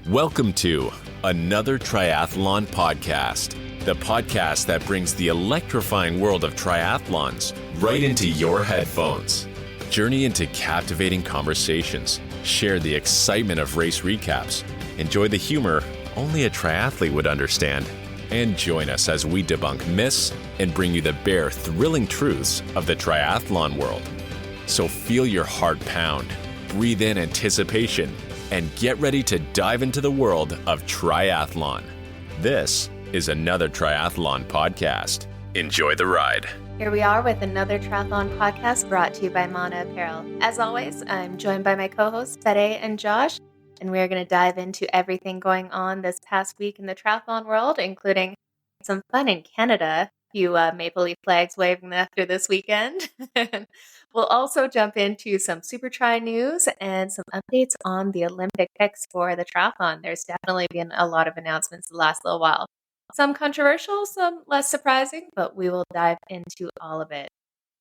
Welcome to another Triathlon podcast, the podcast that brings the electrifying world of triathlons right into your headphones. Journey into captivating conversations, share the excitement of race recaps, enjoy the humor only a triathlete would understand, and join us as we debunk myths and bring you the bare, thrilling truths of the triathlon world. So feel your heart pound, breathe in anticipation, and get ready to dive into the world of triathlon. This is another Triathlon podcast. Enjoy the ride. Here we are with another Triathlon podcast brought to you by Mana Apparel. As always, I'm joined by my co-hosts, Fede and Josh, and we're going to dive into everything going on this past week in the triathlon world, including some fun in Canada. Few Maple Leaf flags waving after this weekend. We'll also jump into some SuperTri news and some updates on the Olympic picks for the triathlon. There's definitely been a lot of announcements the last little while. Some controversial, some less surprising, but we will dive into all of it.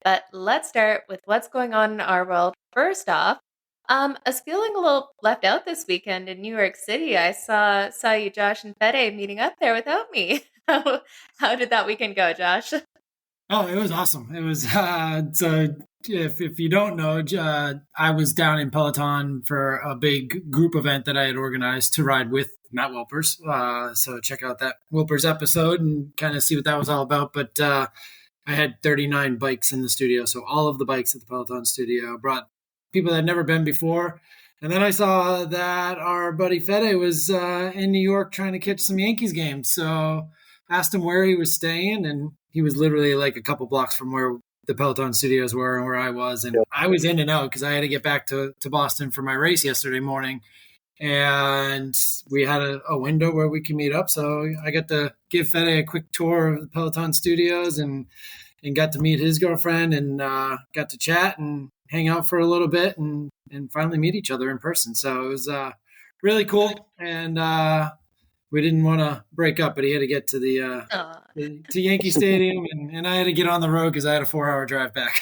But let's start with what's going on in our world. First off, I was feeling a little left out this weekend in New York City. I saw you, Josh and Fede, meeting up there without me. How did that weekend go, Josh? Oh, it was awesome. It was so if you don't know, I was down in Peloton for a big group event that I had organized to ride with Matt Wilpers. So check out that Wilpers episode and kind of see what that was all about. But I had 39 bikes in the studio, so all of the bikes at the Peloton studio. Brought people that had never been before. And then I saw that our buddy Fede was in New York trying to catch some Yankees games. So asked him where he was staying, and he was literally like a couple blocks from where the Peloton studios were and where I was. And I was in and out because I had to get back to Boston for my race yesterday morning. And we had a window where we could meet up. So I got to give Fede a quick tour of the Peloton studios and got to meet his girlfriend and got to chat and hang out for a little bit and finally meet each other in person. So it was really cool. And we didn't want to break up, but he had to get to to Yankee Stadium, and I had to get on the road because I had a 4-hour drive back.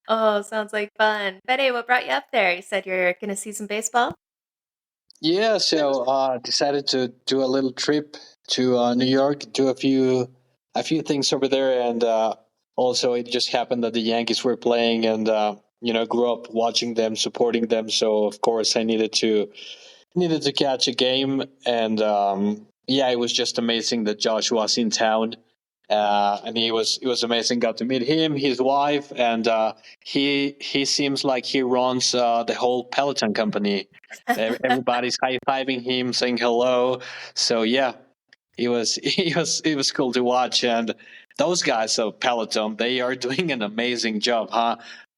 Oh, sounds like fun. Fede, what brought you up there? You said you're going to see some baseball? Yeah, so decided to do a little trip to New York, do a few things over there, and also it just happened that the Yankees were playing, and grew up watching them, supporting them. So of course I needed to catch a game, and it was just amazing that Josh was in town, and it was amazing. Got to meet him, his wife, and he seems like he runs the whole Peloton company. Everybody's high-fiving him, saying hello. So yeah, it was cool to watch, and those guys of Peloton, they are doing an amazing job, huh?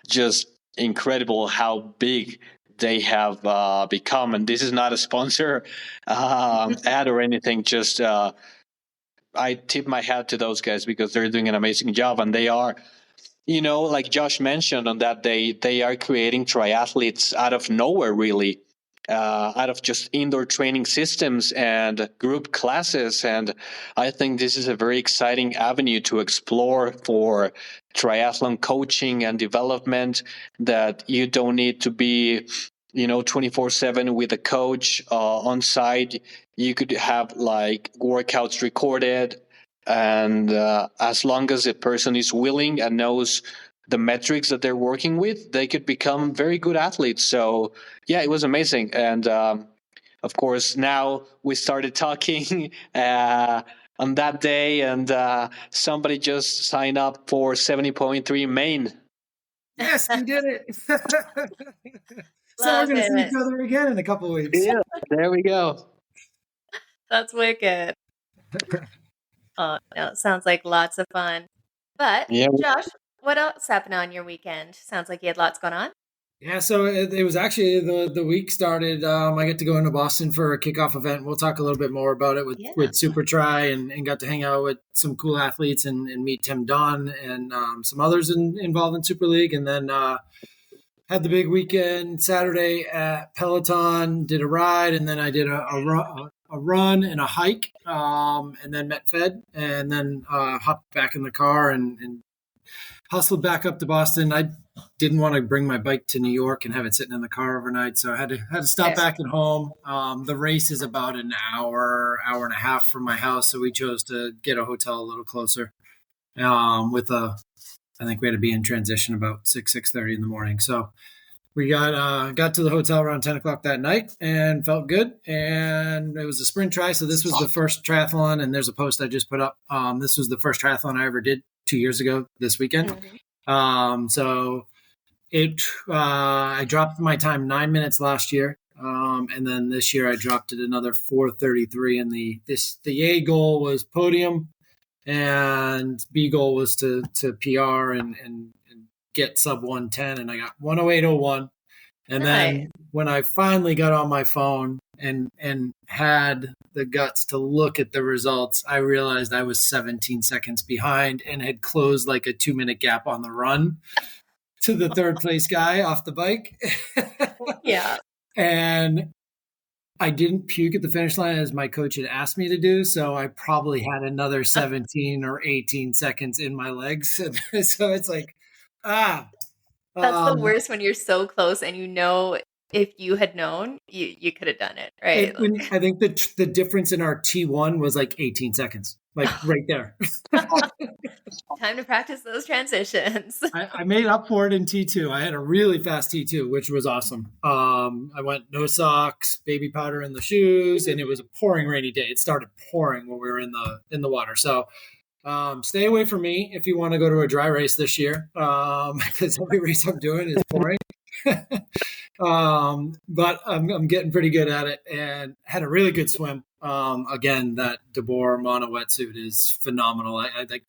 Just incredible how big they have become. And this is not a sponsor ad or anything. Just I tip my hat to those guys because they're doing an amazing job. And they are, like Josh mentioned on that day, they are creating triathletes out of nowhere, really, out of just indoor training systems and group classes. And I think this is a very exciting avenue to explore for triathlon coaching and development, that you don't need to be 24/7 with a coach on site. You could have like workouts recorded, and as long as a person is willing and knows the metrics that they're working with, they could become very good athletes. So yeah, it was amazing. And of course now we started talking on that day, and somebody just signed up for 70.3 Maine. Yes, we did it. So we're going to see each other again in a couple of weeks. Yeah, there we go. That's wicked. Oh, no, it sounds like lots of fun. But yeah. Josh, what else happened on your weekend? Sounds like you had lots going on. Yeah, so it was actually the week started. I get to go into Boston for a kickoff event. We'll talk a little bit more about it with SuperTri, and got to hang out with some cool athletes and meet Tim Dunn and some others involved in Super League. And then had the big weekend Saturday at Peloton, did a ride, and then I did a run and a hike, and then met Fed, and then hopped back in the car and hustled back up to Boston. I didn't want to bring my bike to New York and have it sitting in the car overnight. So I had to stop back at home. The race is about an hour and a half from my house. So we chose to get a hotel a little closer I think we had to be in transition about 6:30 in the morning. So we got to the hotel around 10 o'clock that night and felt good. And it was a sprint tri. So this was the first triathlon. And there's a post I just put up. This was the first triathlon I ever did 2 years ago this weekend. So I dropped my time 9 minutes last year. And then this year I dropped it another 4:33. And the A goal was podium, and B goal was to PR and get sub 110. And I got 108.01. And then when I finally got on my phone and had the guts to look at the results, I realized I was 17 seconds behind and had closed like a 2-minute gap on the run to the third place guy off the bike. Yeah. And I didn't puke at the finish line as my coach had asked me to do. So I probably had another 17 or 18 seconds in my legs. So it's like, That's the worst when you're so close and if you had known, you could have done it, right? I think the difference in our T1 was like 18 seconds, like right there. Time to practice those transitions. I made up for it in T2. I had a really fast T2, which was awesome. I went no socks, baby powder in the shoes, and it was a pouring rainy day. It started pouring when we were in the water. So stay away from me if you want to go to a dry race this year, because every race I'm doing is pouring. But I'm getting pretty good at it and had a really good swim. Again, that DeBoer mono wetsuit is phenomenal. I think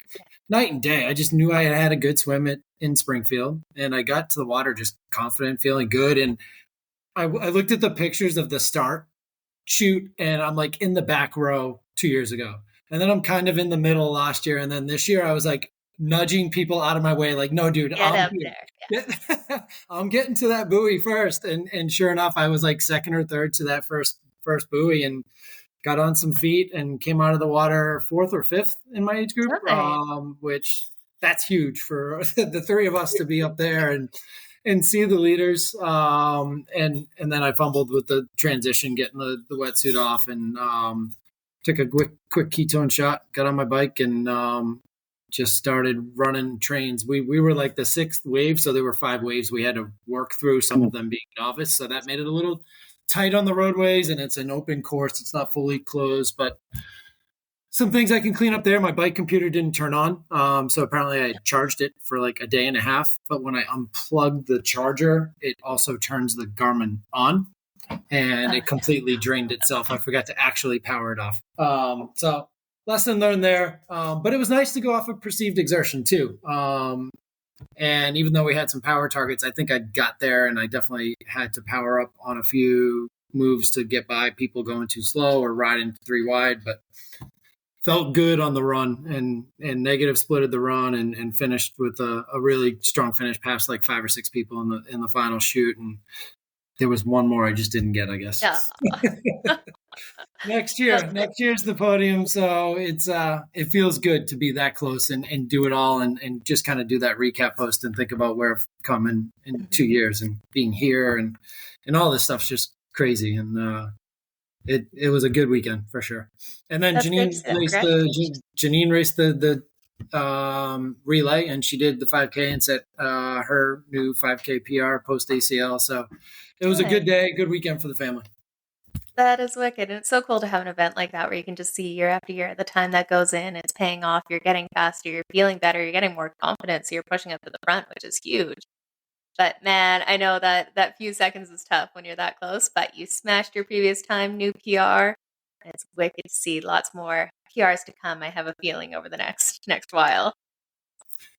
night and day. I just knew I had a good swim in Springfield, and I got to the water just confident, feeling good. And I looked at the pictures of the start shoot, and I'm like in the back row 2 years ago. And then I'm kind of in the middle last year. And then this year I was like nudging people out of my way. Like, no, dude, Get up there. Yeah. I'm getting to that buoy first. And sure enough, I was like second or third to that first buoy and got on some feet and came out of the water fourth or fifth in my age group, which that's huge for the three of us to be up there and see the leaders. And then I fumbled with the transition, getting the wetsuit off, and took a quick ketone shot, got on my bike, and just started running trains. We were like the sixth wave, so there were 5 waves we had to work through, some of them being novice. So that made it a little tight on the roadways, and it's an open course. It's not fully closed, but some things I can clean up there. My bike computer didn't turn on. So apparently I charged it for like a day and a half, but when I unplugged the charger, it also turns the Garmin on. And it completely drained itself. I forgot to actually power it off. So lesson learned there. But it was nice to go off of perceived exertion too. And even though we had some power targets, I think I got there, and I definitely had to power up on a few moves to get by people going too slow or riding 3 wide, but felt good on the run, and negative splitted the run and finished with a really strong finish past like 5 or 6 people in the final shoot. And there was one more I just didn't get, I guess. Yeah. Next year's the podium. So it feels good to be that close and do it all and just kind of do that recap post and think about where I've come in 2 years and being here and all this stuff's just crazy. And it was a good weekend for sure. And then Janine raced the relay, and she did the 5K and set her new 5K PR post ACL. So it was a good day, good weekend for the family. That is wicked. And it's so cool to have an event like that where you can just see year after year the time that goes in, it's paying off, you're getting faster, you're feeling better, you're getting more confidence, so you're pushing up to the front, which is huge. But man, I know that few seconds is tough when you're that close, but you smashed your previous time, new PR. And it's wicked to see lots more PRs to come, I have a feeling, over the next while.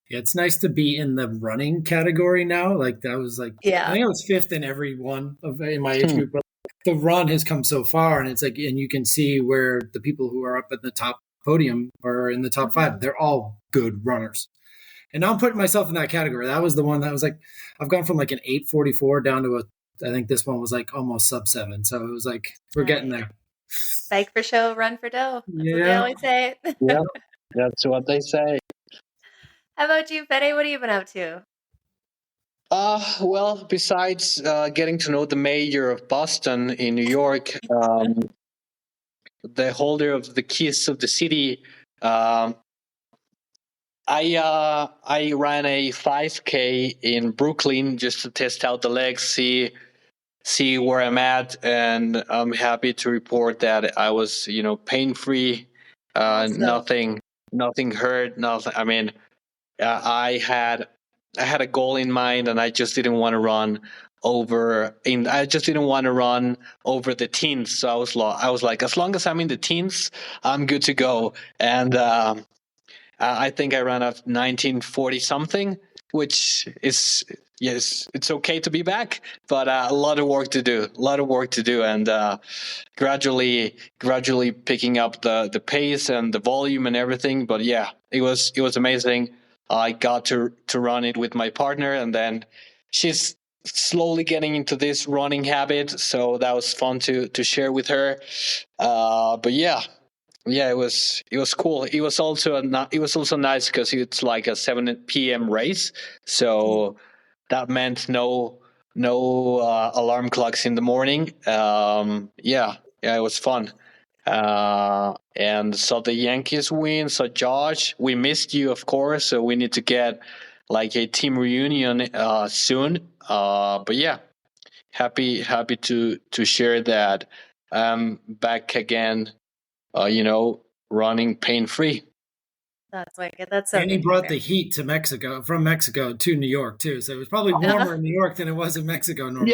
Yeah, it's nice to be in the running category now. Like that was like, I think I was 5th in every one in my age group. But the run has come so far, and it's like, and you can see where the people who are up at the top podium or in the top 5, they're all good runners. And now I'm putting myself in that category. That was the one that was like, I've gone from like an 8:44 down to I think this one was like almost sub 7. So it was like, we're getting there. Bike for show, run for dough. That's what they always say. Yeah, that's what they say. How about you, Fede? What have you been up to? Well, besides getting to know the mayor of Boston in New York, the holder of the keys of the city, um, I ran a 5K in Brooklyn just to test out the legs, see where I'm at, and I'm happy to report that I was, pain free. Awesome. Nothing hurt. Nothing. I mean, I had a goal in mind, and I just didn't want to run I just didn't want to run over the teens. So I was like, as long as I'm in the teens, I'm good to go. And I think I ran at 1940 something, which is, yes, it's okay to be back, but a lot of work to do. And gradually picking up the pace and the volume and everything. But yeah, it was amazing. I got to run it with my partner, and then she's slowly getting into this running habit, so that was fun to share with her. But yeah, it was cool. It was also nice because it's like a 7 p.m. race, so that meant no alarm clocks in the morning. Yeah, it was fun. And saw the Yankees win. So Josh, we missed you, of course. So we need to get like a team reunion soon. But yeah, happy to share that. Back again, running pain free. That's wicked. That's so And he good to brought hear. the heat to Mexico, from Mexico to New York too. So it was probably warmer in New York than it was in Mexico normally.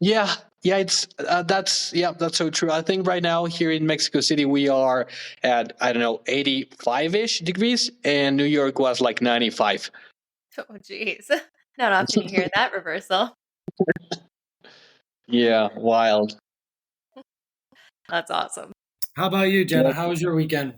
Yeah. It's that's so true. I think right now here in Mexico City we are at, I don't know, 85-ish degrees, and New York was like 95. Oh, geez. Not often you hear that reversal. Yeah, wild. That's awesome. How about you, Jenna? How was your weekend?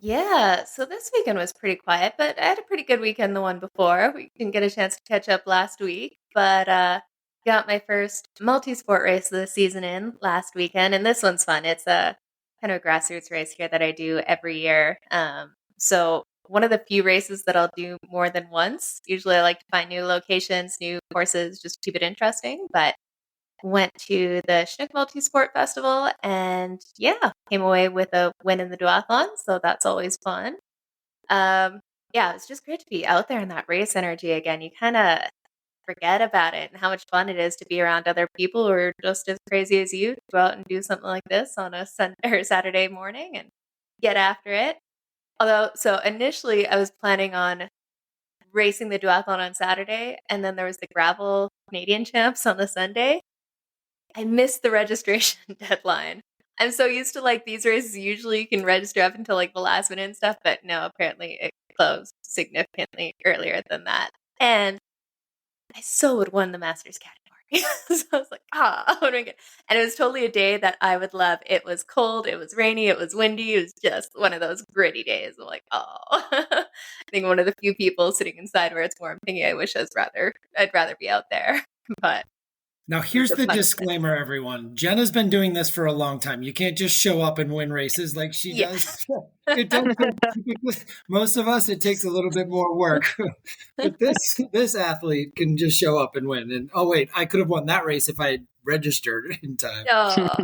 Yeah, so this weekend was pretty quiet, but I had a pretty good weekend the one before. We didn't get a chance to catch up last week, but got my first multi-sport race of the season in last weekend, and this one's fun. It's a kind of a grassroots race here that I do every year. So one of the few races that I'll do more than once. Usually I like to find new locations, new courses, just keep it interesting, but went to the Chinook Multi-Sport Festival and yeah, came away with a win in the duathlon, so that's always fun. Um, yeah, it's just great to be out there in that race energy again. You kind of forget about it and how much fun it is to be around other people who are just as crazy as you to go out and do something like this on a Sunday or Saturday morning and get after it. Although, so initially I was planning on racing the duathlon on Saturday, and then there was the gravel Canadian champs on the Sunday. I missed the registration deadline. I'm so used to like these races. Usually you can register up until like the last minute and stuff, but no, apparently it closed significantly earlier than that. And I so would won the Masters category. So I was like, what do I get? And it was totally a day that I would love. It was cold, it was rainy, it was windy. It was just one of those gritty days. I'm like, I think one of the few people sitting inside where it's warm thinking I'd rather be out there. But Now, it was here's a the fun event. disclaimer, everyone. Jenna's been doing this for a long time. You can't just show up and win races like she Yeah. does. It does. Most of us, it takes a little bit more work. But this athlete can just show up and win. And oh wait, I could have won that race if I had registered in time. Oh.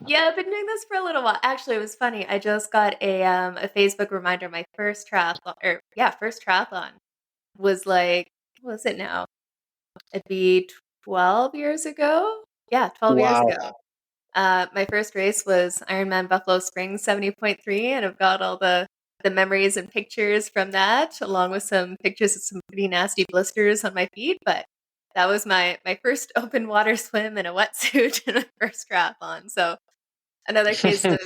Yeah, I've been doing this for a little while. Actually, it was funny. I just got a Facebook reminder. My first triathlon was like, what was it now? It'd be 12 years ago. Yeah, 12 years Wow. ago. My first race was Ironman Buffalo Springs 70.3, and I've got all the memories and pictures from that, along with some pictures of some pretty nasty blisters on my feet. But that was my first open water swim in a wetsuit in my first triathlon. So another case of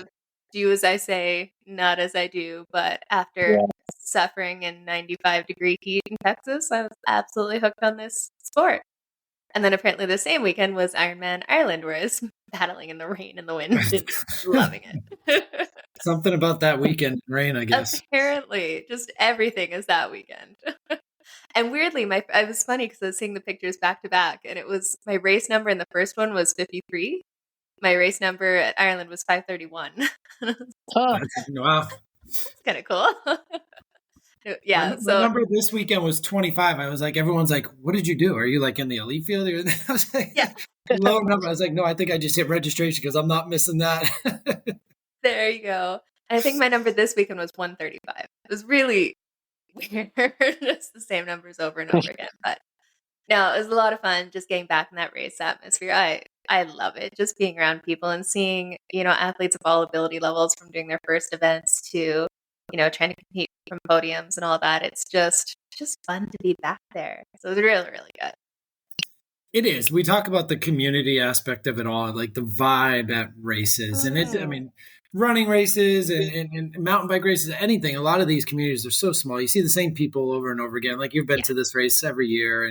do as I say, not as I do. But after Yeah. suffering in 95-degree heat in Texas, I was absolutely hooked on this sport. And then apparently the same weekend was Ironman Ireland, where I was battling in the rain and the wind and loving it. Something about that weekend in rain, I guess. Apparently, just everything is that weekend. And weirdly, I was funny because I was seeing the pictures back to back, and it was my race number in the first one was 53. My race number at Ireland was 531. Huh. Wow. It's kind of cool. Yeah. My So number this weekend was 25. I was like, everyone's like, what did you do? Are you like in the elite field? I was like, yeah, low number. I was like, no, I think I just hit registration because I'm not missing that. there you go. And I think my number this weekend was 135. It was really weird. Just the same numbers over and over again. But no, it was a lot of fun just getting back in that race atmosphere. I love it. Just being around people and seeing, athletes of all ability levels from doing their first events to, trying to compete from podiums and all that. It's just fun to be back there. So it was really, really good. It is. We talk about the community aspect of it all, like the vibe at races. And I mean, running races and mountain bike races, anything. A lot of these communities are so small. You see the same people over and over again. Like you've been to this race every year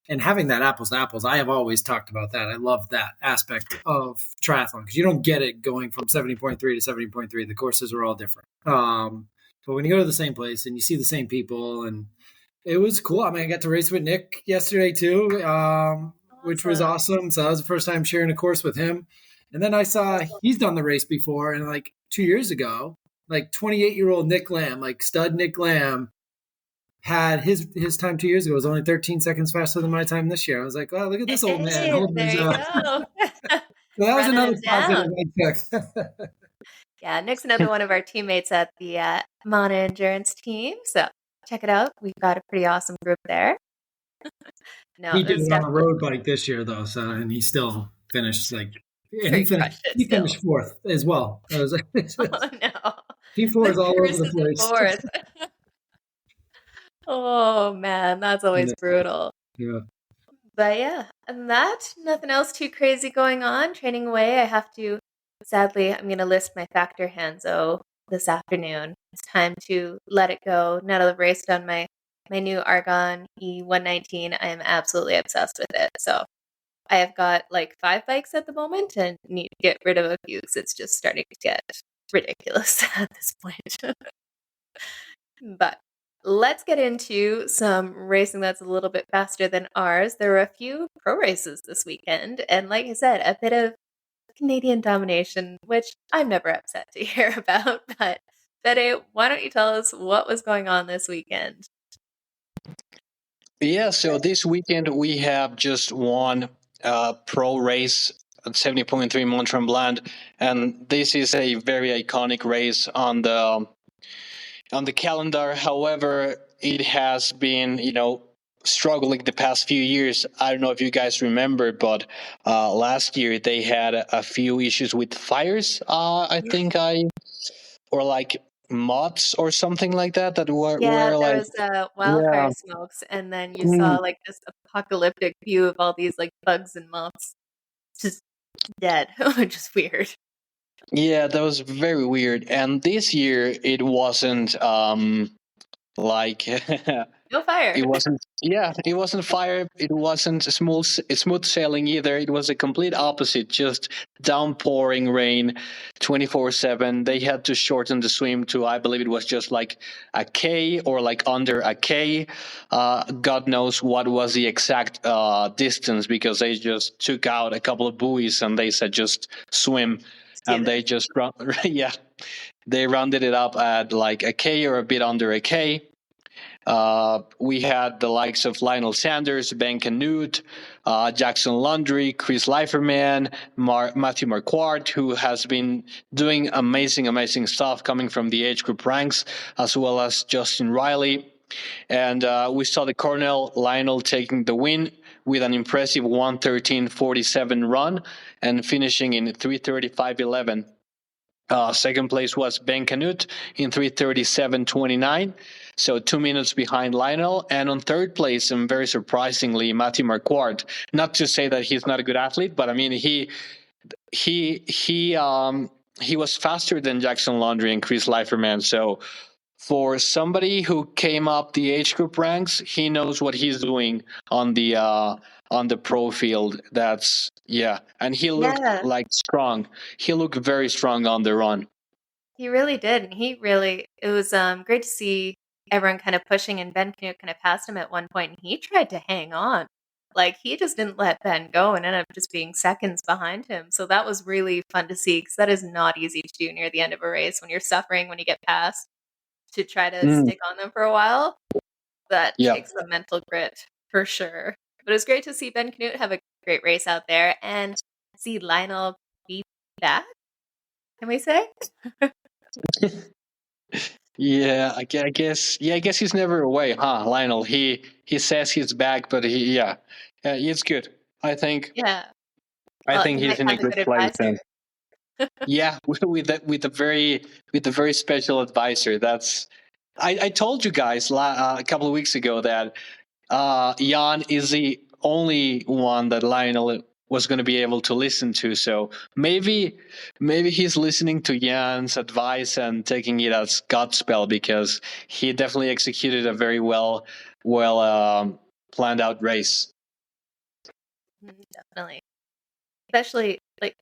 and having that apples to apples. I have always talked about that. I love that aspect of triathlon because you don't get it going from 70.3 to 70.3. The courses are all different. But when you go to the same place and you see the same people and it was cool. I mean, I got to race with Nick yesterday too, which was awesome. So that was the first time sharing a course with him. And then I saw he's done the race before, and like 2 years ago, like 28-year-old Nick Lamb, like stud Nick Lamb, had his time 2 years ago. It was only 13 seconds faster than my time this year. I was like, oh, look at this old man. There you go. So that was another positive I took. Yeah, Nick's another one of our teammates at the Mana Endurance team. So check it out. We've got a pretty awesome group there. No, He did it on a road bike this year, though, and he still finished he finished fourth as well. I was like, oh no, P4 is all over the place. Fourth. Oh man, that's always brutal. Yeah. But yeah, and nothing else too crazy going on. Training away. I have to. Sadly, I'm going to list my factor Hanzo this afternoon. It's time to let it go. Now that I've raced on my new Argon E119, I am absolutely obsessed with it. So I have got like 5 bikes at the moment and need to get rid of a few because it's just starting to get ridiculous at this point. But let's get into some racing that's a little bit faster than ours. There were a few pro races this weekend, and like I said, a bit of Canadian domination, which I'm never upset to hear about. But Fede, why don't you tell us what was going on this weekend? Yeah, so this weekend we have just one pro race at 70.3 Mont Tremblant, and this is a very iconic race on the calendar. However, it has been, struggling the past few years. I don't know if you guys remember, but last year they had a few issues with fires. Or like moths or something like that were there like was wildfire smokes, and then you saw like this apocalyptic view of all these like bugs and moths just dead, which is weird. Yeah, that was very weird. And this year it wasn't like No fire. it wasn't fire. It wasn't smooth sailing either. It was a complete opposite, just downpouring rain 24/7. They had to shorten the swim to, I believe it was just like a K or like under a K. God knows what was the exact distance, because they just took out a couple of buoys and they said just swim. And they just they rounded it up at like a K or a bit under a K. We had the likes of Lionel Sanders, Ben Kanute, Jackson Laundry, Chris Leiferman, Matthew Marquardt, who has been doing amazing stuff coming from the age group ranks, as well as Justin Riley. And we saw the Cornell Lionel taking the win with an impressive 1:13.47 run and finishing in 3:35.11. Second place was Ben Kanute in 3:37.29, so 2 minutes behind Lionel. And on third place, and very surprisingly, Matthew Marquardt. Not to say that he's not a good athlete, but I mean he was faster than Jackson Laundry and Chris Leiferman. So for somebody who came up the age group ranks, he knows what he's doing on the pro field. And he looked like strong. He looked very strong on the run. He really did, and it was great to see everyone kind of pushing, and Ben Kanute kind of passed him at one point, and he tried to hang on. Like, he just didn't let Ben go and ended up just being seconds behind him. So that was really fun to see, because that is not easy to do near the end of a race when you're suffering when you get passed. to try to stick on them for a while. That Yeah. takes some mental grit for sure. But it was great to see Ben Kanute have a great race out there and see Lionel be back. Can we say? Yeah, I guess. Yeah, I guess he's never away, huh, Lionel? He says he's back, but it's good. I think. Yeah. I Well, think he he's might in a have a good good place. advisor. Yeah, with a very special advisor. That's I told you guys a couple of weeks ago that Jan is the only one that Lionel was going to be able to listen to. So maybe he's listening to Jan's advice and taking it as Godspell, because he definitely executed a very well planned out race. Definitely. Especially like.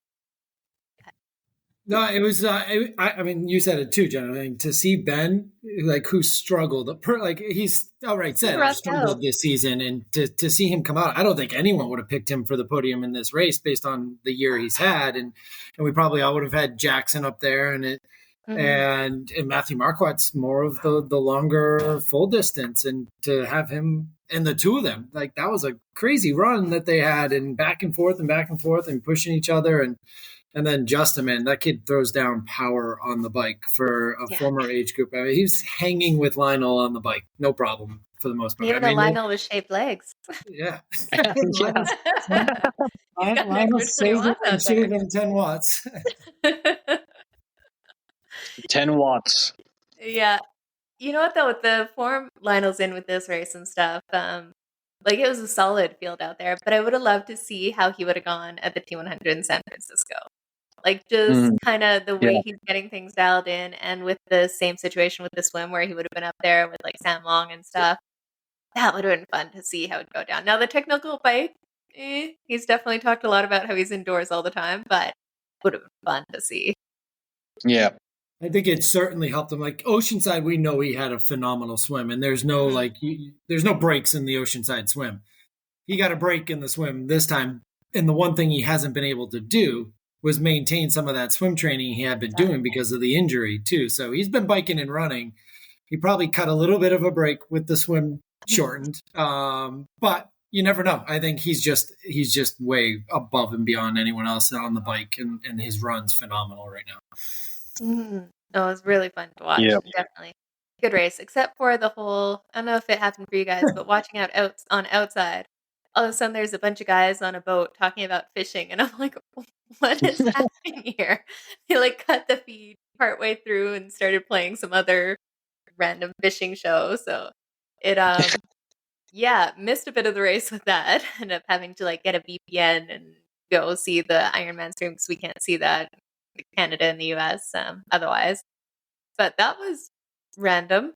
No, it was. I mean, you said it too, Jenna. I mean, to see Ben, like, who struggled, he's outright said struggled this season, and to see him come out, I don't think anyone would have picked him for the podium in this race based on the year he's had, and we probably all would have had Jackson up there, and Matthew Marquardt's more of the longer full distance, and to have him and the two of them, like, that was a crazy run that they had, and back and forth and pushing each other, and then Justin, man, that kid throws down power on the bike for a former age group. I mean, he was hanging with Lionel on the bike, no problem for the most part. Even though Lionel was shaped legs. Yeah. Lionel shaving 10 watts. 10 watts. Yeah. You know what, though, with the form Lionel's in with this race and stuff, like, it was a solid field out there, but I would have loved to see how he would have gone at the T100 in San Francisco. Like, just kind of the way he's getting things dialed in, and with the same situation with the swim where he would have been up there with, like, Sam Long and stuff. That would have been fun to see how it would go down. Now, the technical bike, he's definitely talked a lot about how he's indoors all the time, but would have been fun to see. Yeah. I think it certainly helped him. Like, Oceanside, we know he had a phenomenal swim, and there's no there's no breaks in the Oceanside swim. He got a break in the swim this time, and the one thing he hasn't been able to do was maintain some of that swim training he had been doing because of the injury too. So he's been biking and running. He probably cut a little bit of a break with the swim shortened, but you never know. I think he's just way above and beyond anyone else on the bike, and his run's phenomenal right now. Mm-hmm. Oh, it was really fun to watch. Yeah. Definitely. Good race, except for the whole, I don't know if it happened for you guys, but watching out on outside, all of a sudden there's a bunch of guys on a boat talking about fishing, and I'm like, what is happening here? They like cut the feed partway through and started playing some other random fishing show. So it missed a bit of the race with that. Ended up having to like get a VPN and go see the Ironman stream because we can't see that in Canada and the US otherwise. But that was random.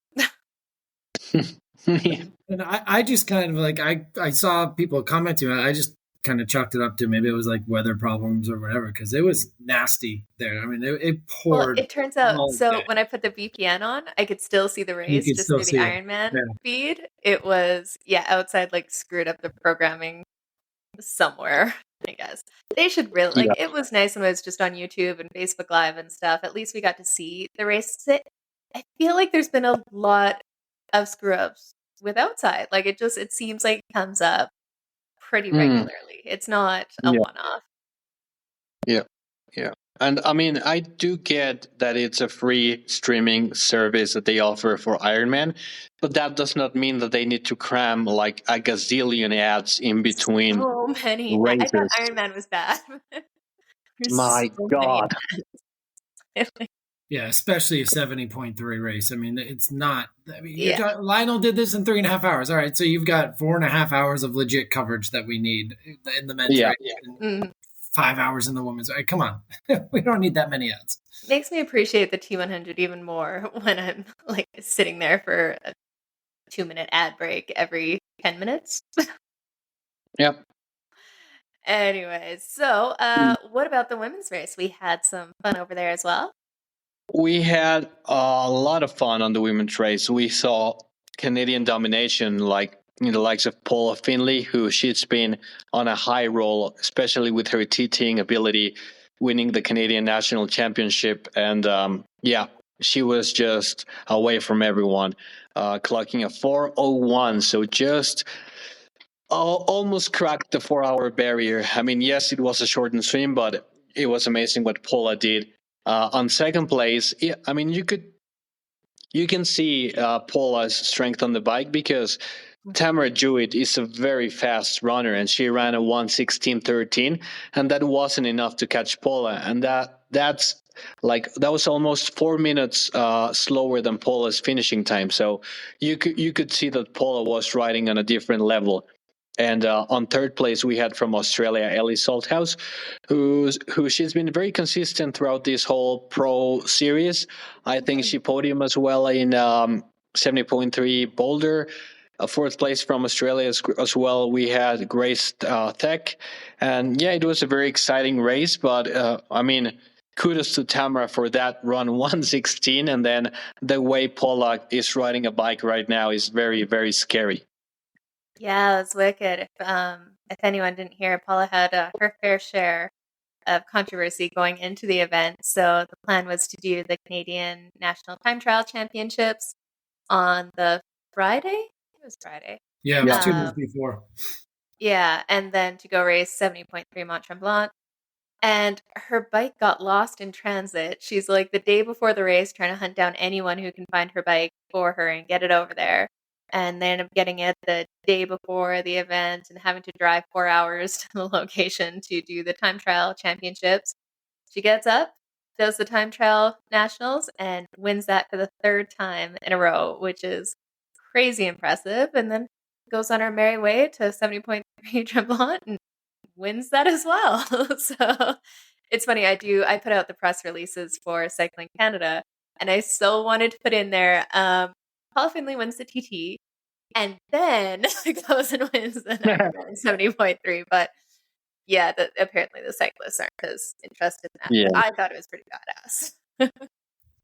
And I just kind of like, I saw people commenting on it. I just kind of chalked it up to maybe it was like weather problems or whatever, because it was nasty there. I mean, it poured. Well, it turns out, so when I put the VPN on, I could still see the race just through the Ironman feed. It was, outside like screwed up the programming somewhere, I guess. They should really, it was nice when it was just on YouTube and Facebook Live and stuff. At least we got to see the race. I feel like there's been a lot of screw-ups with outside. Like, it seems like it comes up pretty regularly. It's not a one-off. Yeah. And I mean, I do get that it's a free streaming service that they offer for Ironman, but that does not mean that they need to cram like a gazillion ads in between. So many. Races. I thought Ironman was bad. My God. Yeah, especially a 70.3 race. I mean, it's not. I mean, Lionel did this in 3.5 hours. All right, so you've got 4.5 hours of legit coverage that we need in the men's race. Yeah. 5 hours in the women's. All right, come on, we don't need that many ads. Makes me appreciate the T100 even more when I'm like sitting there for a 2-minute ad break every 10 minutes. Yep. Anyways, so what about the women's race? We had some fun over there as well. We had a lot of fun on the women's race. We saw Canadian domination, like the likes of Paula Findlay, who she's been on a high roll, especially with her TTing ability, winning the Canadian National Championship. And she was just away from everyone, clocking a 4:01. So just almost cracked the 4-hour barrier. I mean, yes, it was a shortened swim, but it was amazing what Paula did. On second place, I mean, you can see Paula's strength on the bike because Tamara Jewett is a very fast runner, and she ran a 1:16.13, and that wasn't enough to catch Paula, and that was almost 4 minutes slower than Paula's finishing time. So you could see that Paula was riding on a different level. And on third place, we had from Australia, Ellie Salthouse, who she's been very consistent throughout this whole pro series. I think she podium as well in 70.3 Boulder. Fourth place from Australia as well. We had Grace Tech. And yeah, it was a very exciting race. But I mean, kudos to Tamara for that run 1:16. And then the way Paula is riding a bike right now is very, very scary. Yeah, it was wicked. If anyone didn't hear, Paula had her fair share of controversy going into the event. So the plan was to do the Canadian National Time Trial Championships on the Friday. It was Friday. Yeah, it was 2 days before. Yeah, and then to go race 70.3 Mont Tremblant. And her bike got lost in transit. She's like the day before the race trying to hunt down anyone who can find her bike for her and get it over there. And they end up getting it the day before the event and having to drive 4 hours to the location to do the time trial championships. She gets up, does the time trial nationals, and wins that for the third time in a row, which is crazy impressive. And then goes on her merry way to 70.3 Tremblant and wins that as well. So it's funny. I put out the press releases for Cycling Canada, and I still wanted to put in there, Paula Findlay wins the TT, and then goes and wins the 70.3. But yeah, apparently the cyclists aren't as interested in that. Yeah. I thought it was pretty badass.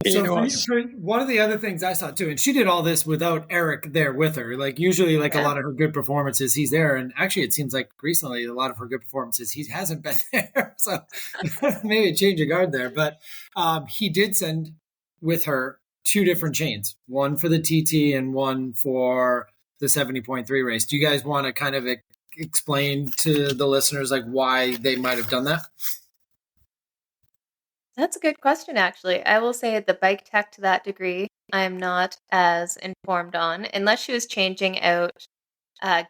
So for one of the other things I saw too, and she did all this without Eric there with her. Like usually, a lot of her good performances, he's there. And actually, it seems like recently a lot of her good performances, he hasn't been there. So maybe a change of guard there. But he did send with her 2 different chains, one for the TT and one for the 70.3 race. Do you guys want to kind of explain to the listeners like why they might have done that? That's a good question, actually. I will say the bike tech to that degree, I'm not as informed on, unless she was changing out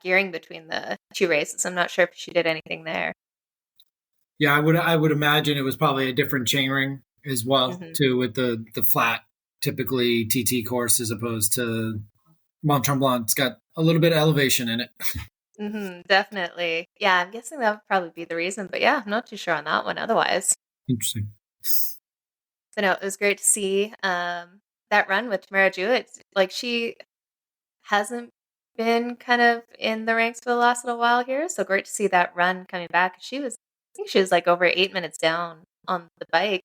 gearing between the 2 races. I'm not sure if she did anything there. Yeah, I would imagine it was probably a different chainring as well, too, with the flat, typically TT course as opposed to Mont Tremblant. It's got a little bit of elevation in it. Definitely. Yeah, I'm guessing that would probably be the reason. But yeah, I'm not too sure on that one otherwise. Interesting. So no, it was great to see that run with Tamara Jewett. Like she hasn't been kind of in the ranks for the last little while here. So great to see that run coming back. I think she was like over 8 minutes down on the bike.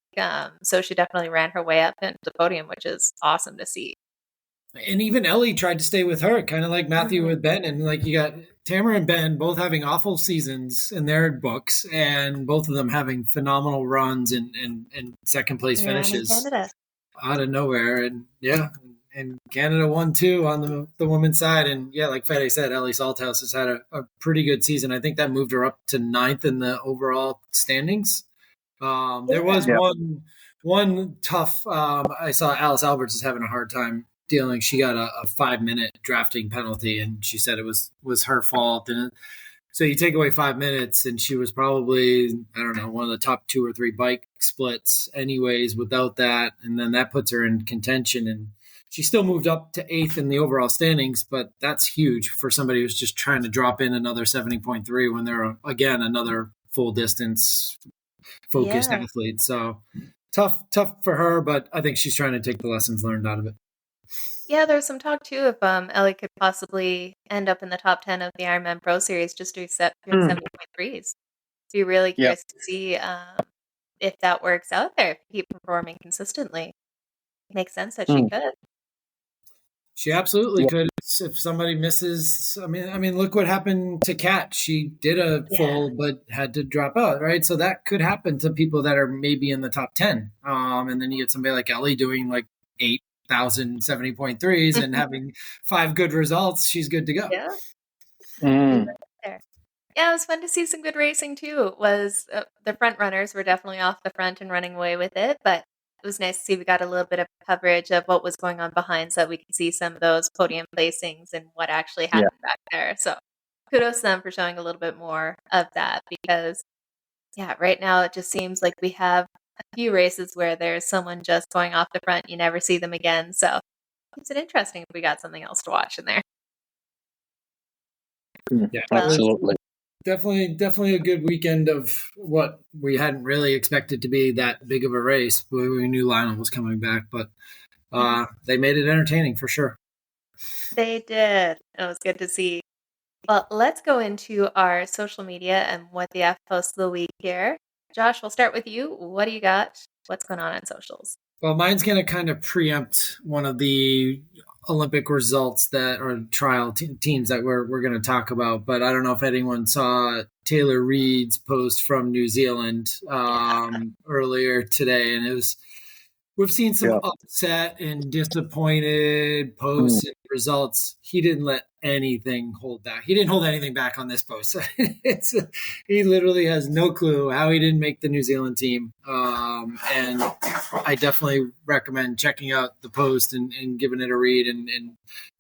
So she definitely ran her way up into the podium, which is awesome to see. And even Ellie tried to stay with her, kind of like Matthew with Ben. And like you got Tamara and Ben both having awful seasons in their books, and both of them having phenomenal runs and second place finishes out of nowhere. And yeah, and Canada won too on the women's side. And yeah, like Fede said, Ellie Salthouse has had a pretty good season. I think that moved her up to 9th in the overall standings. There was one tough, I saw Alice Alberts is having a hard time dealing. She got a 5-minute drafting penalty, and she said it was her fault. And so you take away 5 minutes, and she was probably, I don't know, one of the top 2 or 3 bike splits anyways without that. And then that puts her in contention, and she still moved up to 8th in the overall standings, but that's huge for somebody who's just trying to drop in another 70.3 when they're, again, another full distance focused athlete. So tough for her, but I think she's trying to take the lessons learned out of it. Yeah, there's some talk too if Ellie could possibly end up in the top 10 of the Ironman Pro Series just doing 70.3s. Be really curious to see if that works out there, if you keep performing consistently. It makes sense that she could. She absolutely could. If somebody misses, I mean, look what happened to Kat. She did a full, but had to drop out, right? So that could happen to people that are maybe in the top 10. And then you get somebody like Ellie doing like 8,000 70.3s and having 5 good results, she's good to go. Yeah. Mm. There. Yeah, it was fun to see some good racing too. It was the front runners were definitely off the front and running away with it, but it was nice to see we got a little bit of coverage of what was going on behind so that we could see some of those podium placings and what actually happened back there. So kudos to them for showing a little bit more of that because, yeah, right now it just seems like we have a few races where there's someone just going off the front. You never see them again. So it's interesting if we got something else to watch in there. Yeah, Absolutely. Definitely a good weekend of what we hadn't really expected to be that big of a race. We knew Lionel was coming back, but they made it entertaining for sure. They did. It was good to see. Well, let's go into our social media and what the F post of the week here. Josh, we'll start with you. What do you got? What's going on socials? Well, mine's going to kind of preempt one of the Olympic results that or trial teams that we're going to talk about. But I don't know if anyone saw Taylor Reid's post from New Zealand earlier today, and it was. We've seen some upset and disappointed posts and results. He didn't let anything hold back. He didn't hold anything back on this post. He literally has no clue how he didn't make the New Zealand team. And I definitely recommend checking out the post and giving it a read and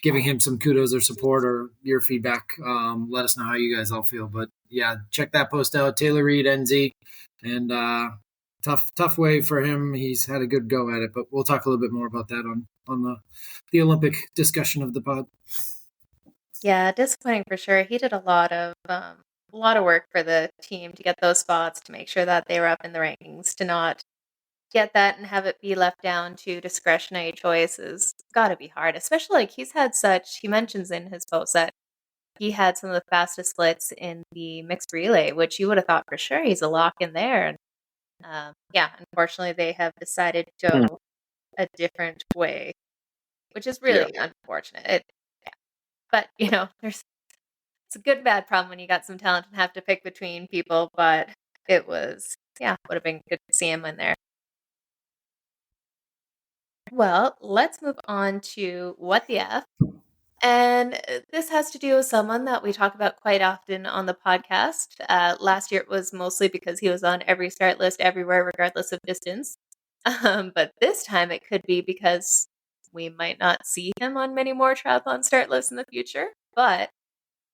giving him some kudos or support or your feedback. Let us know how you guys all feel. But yeah, check that post out. Taylor Reid, NZ. And tough way for him. He's had a good go at it, but we'll talk a little bit more about that on the Olympic discussion of the pod. Yeah, disappointing for sure. He did a lot of work for the team to get those spots, to make sure that they were up in the rankings. To not get that and have it be left down to discretionary choices, got to be hard. Especially like he mentions in his post that he had some of the fastest splits in the mixed relay, which you would have thought for sure he's a lock in there. And unfortunately, they have decided to go a different way, which is really unfortunate. But, it's a good, bad problem when you got some talent and have to pick between people. But it was, would have been good to see him in there. Well, let's move on to What the F. And this has to do with someone that we talk about quite often on the podcast. Last year it was mostly because he was on every start list everywhere, regardless of distance. But this time it could be because we might not see him on many more triathlon start lists in the future. But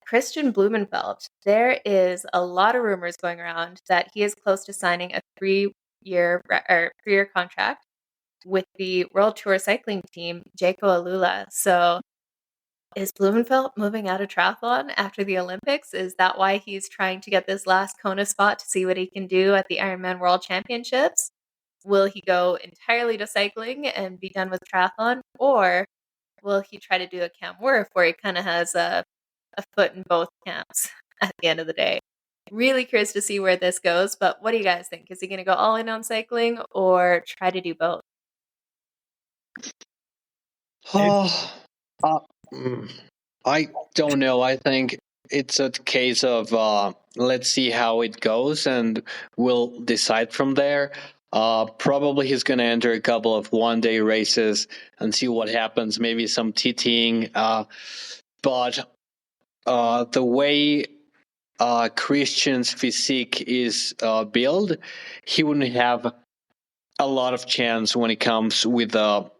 Christian Blumenfeld, there is a lot of rumors going around that he is close to signing a 3-year contract with the World Tour cycling team, Jayco Alula. So is Blumenfeld moving out of triathlon after the Olympics? Is that why he's trying to get this last Kona spot to see what he can do at the Ironman World Championships? Will he go entirely to cycling and be done with triathlon? Or will he try to do a Cam Wurf where he kind of has a foot in both camps at the end of the day? Really curious to see where this goes, but what do you guys think? Is he going to go all in on cycling or try to do both? I don't know. I think it's a case of let's see how it goes and we'll decide from there. Probably he's going to enter a couple of one-day races and see what happens, maybe some TTing. But the way Christian's physique is built, he wouldn't have a lot of chance when it comes with the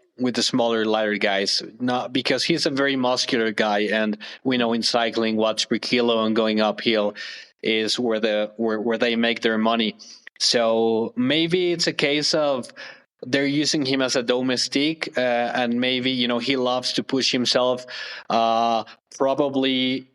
smaller, lighter guys. Not because he's a very muscular guy, and we know in cycling watts per kilo and going uphill is where they make their money. So maybe it's a case of they're using him as a domestique, and maybe he loves to push himself. Probably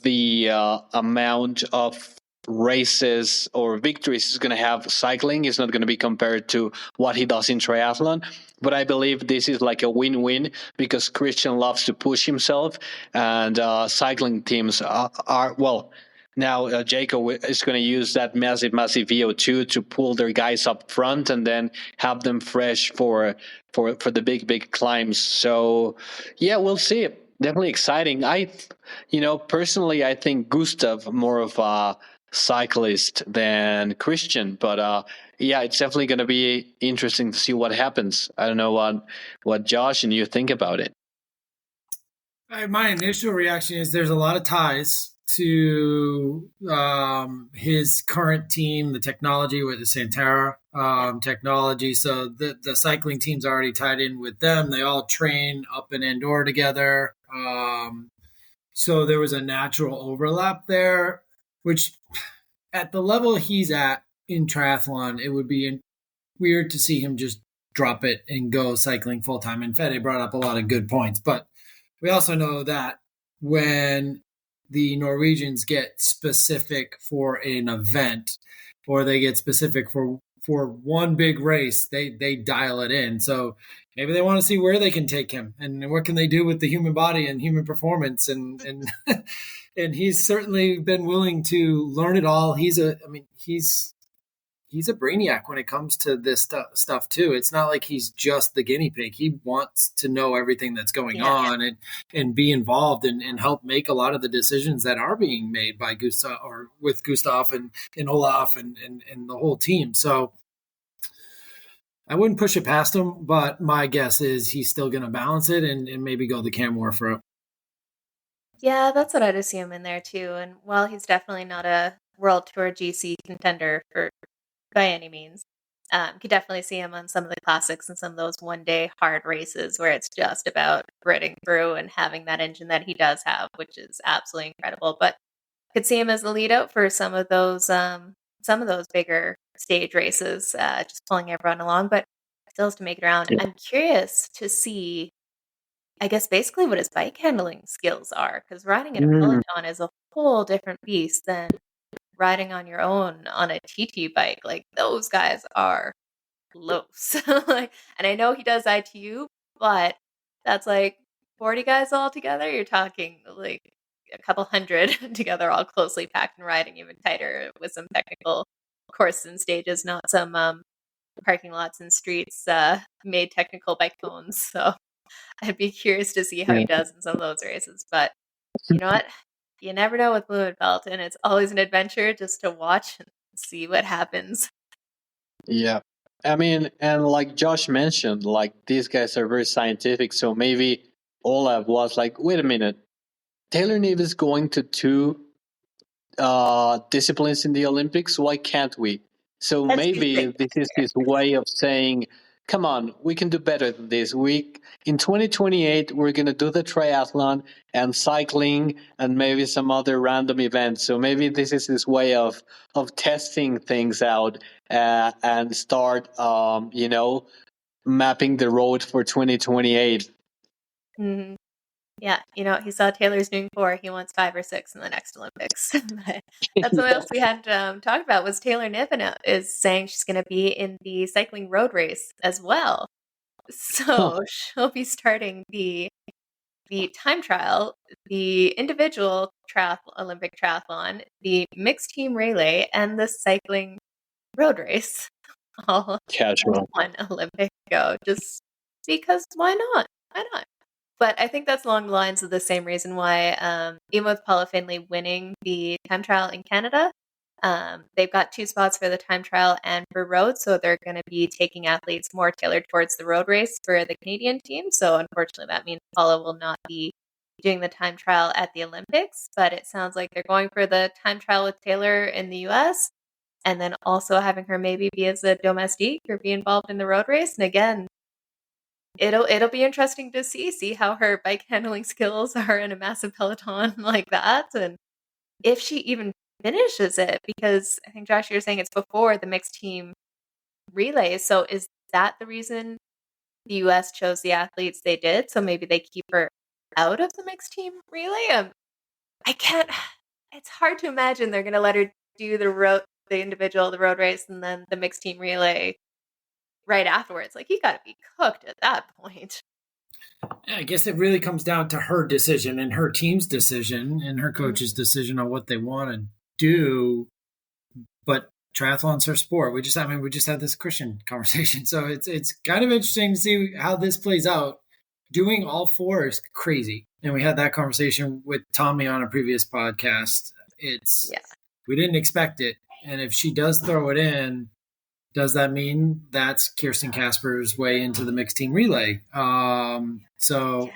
the amount of races or victories he's going to have cycling is not going to be compared to what he does in triathlon. But I believe this is like a win-win because Christian loves to push himself, and cycling teams are well. Now, Jayco is going to use that massive VO2 to pull their guys up front and then have them fresh for the big climbs. So, yeah, we'll see. Definitely exciting. Personally, I think Gustav more of a cyclist than Christian, but yeah, it's definitely going to be interesting to see what happens. I don't know what Josh and you think about it. My initial reaction is there's a lot of ties to his current team, the technology with the Santara technology. So the cycling team's already tied in with them. They all train up in Andorra together. So there was a natural overlap there, which at the level he's at in triathlon, it would be weird to see him just drop it and go cycling full time. And Fede brought up a lot of good points, but we also know that when the Norwegians get specific for an event or they get specific for one big race, they dial it in. So maybe they want to see where they can take him and what can they do with the human body and human performance. And and he's certainly been willing to learn it all. He's a brainiac when it comes to this stuff too. It's not like he's just the guinea pig. He wants to know everything that's going on and be involved and help make a lot of the decisions that are being made by Gustav or with Gustav and Olaf and the whole team. So I wouldn't push it past him, but my guess is he's still going to balance it and maybe go the Canmore route. Yeah, that's what I'd assume in there too. And while he's definitely not a World Tour GC contender by any means, could definitely see him on some of the classics and some of those one-day hard races where it's just about gritting through and having that engine that he does have, which is absolutely incredible. But could see him as the lead out for some of those bigger stage races, just pulling everyone along, but still has to make it around. Yeah. I'm curious to see, I guess, basically what his bike handling skills are, because riding in a peloton is a whole different beast than riding on your own on a TT bike. Like, those guys are close. And I know he does ITU, but that's like 40 guys all together. You're talking like a couple hundred together, all closely packed and riding even tighter with some technical courses and stages, not some parking lots and streets made technical by cones. So I'd be curious to see how he does in some of those races. But you know what? You never know with Blumenfeld, and it's always an adventure just to watch and see what happens. Yeah. I mean, and like Josh mentioned, like these guys are very scientific. So maybe Olaf was like, wait a minute, Taylor Neve is going to two disciplines in the Olympics. Why can't we? So maybe this is his way of saying, come on, we can do better than this. In 2028, we're going to do the triathlon and cycling and maybe some other random events. So maybe this is his way of testing things out and start, mapping the road for 2028. Mm-hmm. Yeah, he saw Taylor's doing 4. He wants 5 or 6 in the next Olympics. But that's what else we hadn't talked about was Taylor Niven is saying she's going to be in the cycling road race as well. So she'll be starting the time trial, the individual Olympic triathlon, the mixed team relay, and the cycling road race. All casual one Olympic go. Just because why not? Why not? But I think that's along the lines of the same reason why, even with Paula Findlay winning the time trial in Canada, they've got 2 spots for the time trial and for road. So they're going to be taking athletes more tailored towards the road race for the Canadian team. So unfortunately, that means Paula will not be doing the time trial at the Olympics. But it sounds like they're going for the time trial with Taylor in the US and then also having her maybe be as a domestique or be involved in the road race. And again, it'll be interesting to see how her bike handling skills are in a massive peloton like that, and if she even finishes it, because I think Josh, you're saying it's before the mixed team relay. So is that the reason the US chose the athletes they did? So maybe they keep her out of the mixed team relay? It's hard to imagine they're going to let her do the road race and then the mixed team relay right afterwards. Like, you got to be cooked at that point. I guess it really comes down to her decision and her team's decision and her coach's decision on what they want to do. But triathlon's her sport. We just had this Christian conversation. So it's kind of interesting to see how this plays out. Doing all 4 is crazy. And we had that conversation with Tommy on a previous podcast. We didn't expect it. And if she does throw it in, Does that mean that's Kirsten Casper's way into the mixed team relay? So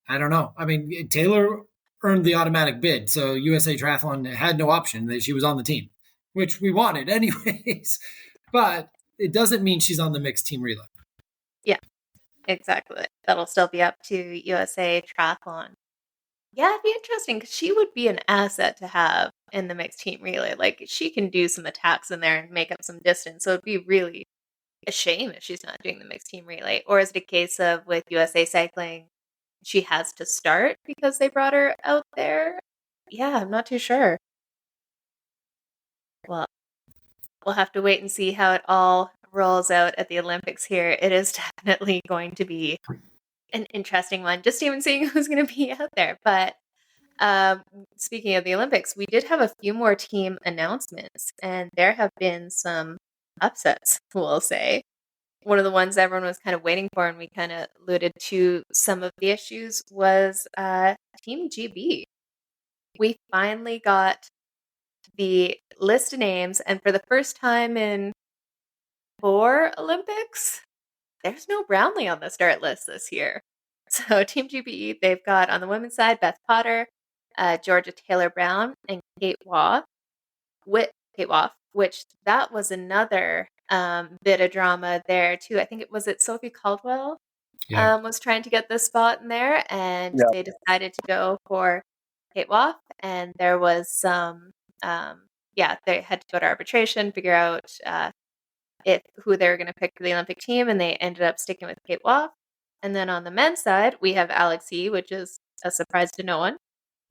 I don't know. I mean, Taylor earned the automatic bid, so USA Triathlon had no option. She was on the team, which we wanted anyways. But it doesn't mean she's on the mixed team relay. Yeah, exactly. That'll still be up to USA Triathlon. Yeah, it'd be interesting because she would be an asset to have in the mixed team relay. Like, she can do some attacks in there and make up some distance. So it'd be really a shame if she's not doing the mixed team relay. Or is it a case of with USA Cycling, she has to start because they brought her out there? Yeah, I'm not too sure. Well, we'll have to wait and see how it all rolls out at the Olympics here. It is definitely going to be an interesting one, just even seeing who's going to be out there. But speaking of the Olympics, we did have a few more team announcements, and there have been some upsets, we'll say. One of the ones everyone was kind of waiting for, and we kind of alluded to some of the issues, was Team GB. We finally got the list of names, and for the first time in 4 Olympics, there's no Brownlee on the start list this year. So Team GBE, they've got on the women's side Beth Potter, Georgia Taylor Brown, and Kate Waugh, which that was another bit of drama there too. I think it was Sophie Caldwell was trying to get this spot in there, and they decided to go for Kate Waugh, and there was some they had to go to arbitration, figure out who they were going to pick for the Olympic team, and they ended up sticking with Kate Waugh. And then on the men's side, we have Alex E, which is a surprise to no one,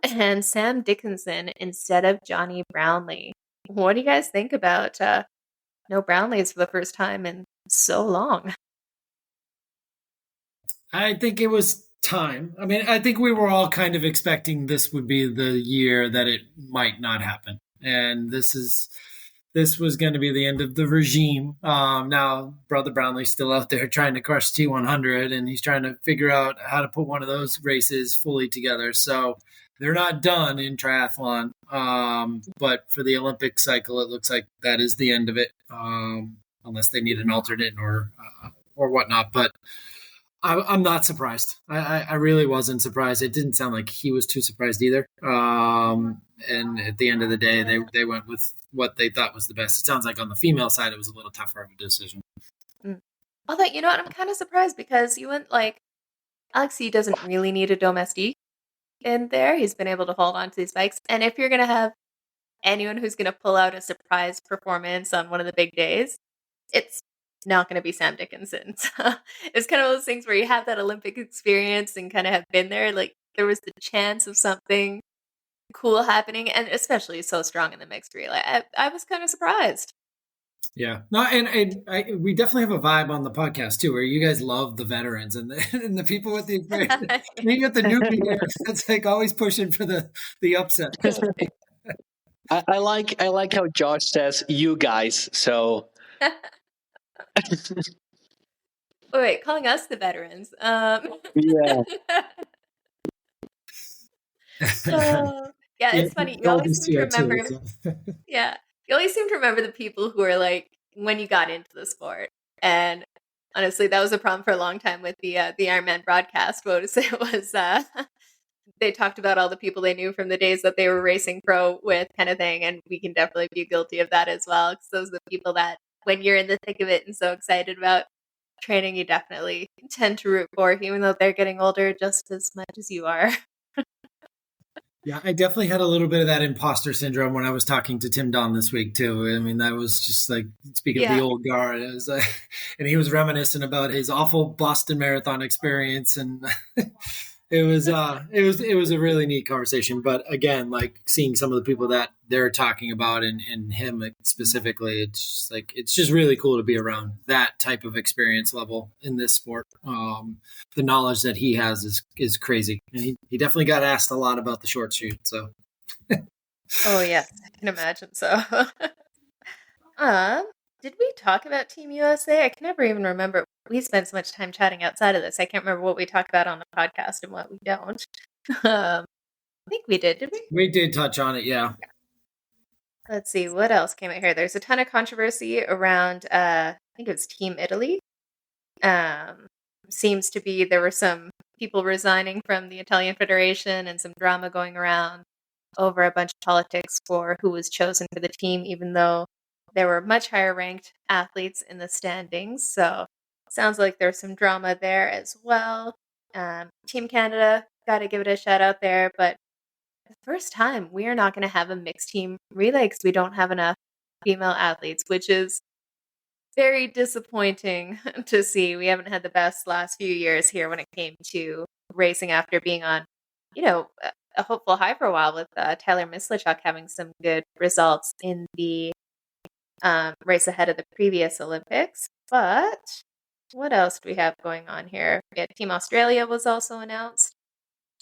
and Sam Dickinson instead of Johnny Brownlee. What do you guys think about no Brownlees for the first time in so long? I think it was time. I mean, I think we were all kind of expecting this would be the year that it might not happen. And this was going to be the end of the regime. Now, Brother Brownlee's still out there trying to crush T100, and he's trying to figure out how to put one of those races fully together. So they're not done in triathlon. But for the Olympic cycle, it looks like that is the end of it, unless they need an alternate or whatnot. But I'm not surprised. I really wasn't surprised. It didn't sound like he was too surprised either. And at the end of the day, they went with what they thought was the best. It sounds like on the female side, it was a little tougher of a decision. Although, you know what? I'm kind of surprised because you went Alexi doesn't really need a domestique in there. He's been able to hold on to these bikes. And if you're going to have anyone who's going to pull out a surprise performance on one of the big days, it's not going to be Sam Dickinson. So it's kind of those things where you have that Olympic experience and kind of have been there. Like, there was the chance of something cool happening, and especially so strong in the mixed relay. I was kind of surprised. Yeah, no, and we definitely have a vibe on the podcast too, where you guys love the veterans and the people with the experience. You get the newbie here that's like always pushing for the upset. I like how Josh says "you guys." So. Wait, calling us the veterans. Yeah. It's funny. You always seem to remember. Yeah, you always seem to remember the people who are like when you got into the sport. And honestly, that was a problem for a long time with the Ironman broadcast. It was they talked about all the people they knew from the days that they were racing pro with, kind of thing, and we can definitely be guilty of that as well. Because those are the people that, when you're in the thick of it and so excited about training, you definitely tend to root for, even though they're getting older just as much as you are. Yeah, I definitely had a little bit of that imposter syndrome when I was talking to Tim Don this week too. I mean, that was just like, speaking of the old guard, it was like, and he was reminiscent about his awful Boston Marathon experience, and it was a really neat conversation. But again, like seeing some of the people that they're talking about and him specifically, it's just really cool to be around that type of experience level in this sport. The knowledge that he has is crazy, and he definitely got asked a lot about the short shoot. So, oh yes, I can imagine. So, did we talk about Team USA? I can never even remember. We spent so much time chatting outside of this. I can't remember what we talk about on the podcast and what we don't. I think we did we? We did touch on it, yeah. Let's see, what else came out here? There's a ton of controversy around, I think it was Team Italy. Seems to be there were some people resigning from the Italian Federation and some drama going around over a bunch of politics for who was chosen for the team, even though there were much higher ranked athletes in the standings. So sounds like there's some drama there as well. Team Canada, got to give it a shout out there, but the first time we are not going to have a mixed team relay because we don't have enough female athletes, which is very disappointing to see. We haven't had the best last few years here when it came to racing after being on, a hopeful high for a while with Tyler Mislichuk having some good results in the race ahead of the previous Olympics. But what else do we have going on here? Yeah, Team Australia was also announced.